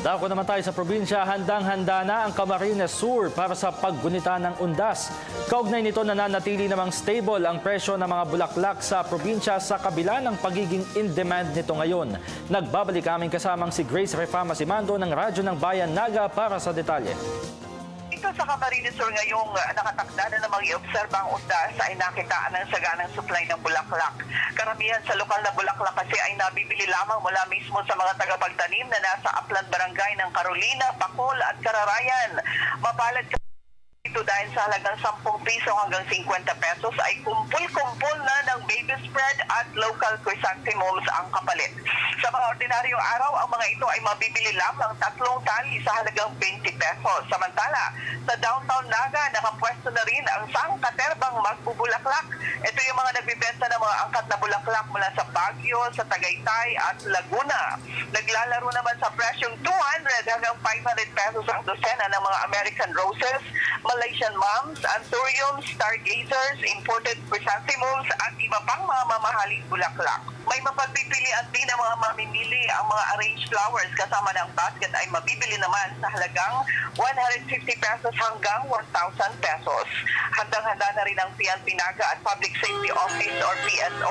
Dako naman tayo sa probinsya, handang-handa na ang Camarines Sur para sa paggunita ng undas. Kaugnay nito, nananatili namang stable ang presyo ng mga bulaklak sa probinsya sa kabila ng pagiging in-demand nito ngayon. Nagbabalik aming kasamang si Grace Refama Simando ng Radyo ng Bayan Naga para sa detalye. Dito sa Camarines Sur ngayong nakatakda na namang i-obserba ang undas ay nakitaan ng saganang supply ng bulaklak. Karamihan sa lokal na bulaklak kasi ay nabibili lamang mula mismo sa mga tagapagtanim na nasa Aplan Barangay ng Carolina, Bacol at Cararayan. Mapalad ka ito dahil sa halagang 10 piso hanggang 50 pesos ay kumpul-kumpul na ng baby spread at local chrysanthemums ang kapalit. Sa mga ordinaryong araw, ang mga ito ay mabibili lamang 3 tali sa halagang 20 pesos. Samantala, sa downtown Naga, nakapwesto na rin ang sangkaterbang magbubulaklak. Ito yung mga nagbibenta ng mga angkat na bulaklak mula sa Baguio, sa Tagaytay at Laguna. Naglalaro naman sa presyong 200 hanggang 500 pesos ang dosena ng mga American roses, Malaysian mums, anthuriums, stargazers, imported chrysanthemums at iba pang mga mamahaling bulaklak. May mapagpipilian din ang mga mamimili. Ang mga arranged flowers kasama ng basket ay mabibili naman sa halagang 150 pesos hanggang 1,000 pesos. Handang-handa na rin ang PNP Naga at Public Safety Office or PSO.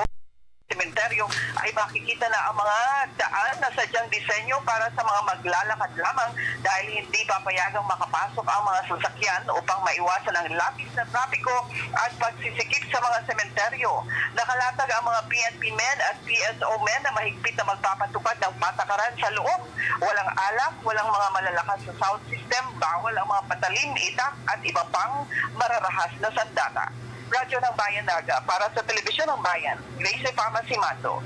Sementeryo ay makikita na ang mga daan na sadyang disenyo para sa mga maglalakad lamang dahil hindi papayagang makapasok ang mga sasakyan upang maiwasan ang labis na trapiko at pagsisikip sa mga sementeryo. Nakalatag ang mga PNP men at PSO men na mahigpit na magpapatupad ng patakaran sa loob. Walang alak, walang mga malalakas na sound system, bawal ang mga patalim, itak at iba pang mararahas na sandata. Radyo ng Bayan Naga para sa Telebisyon ng Bayan, Grace Refama Simando.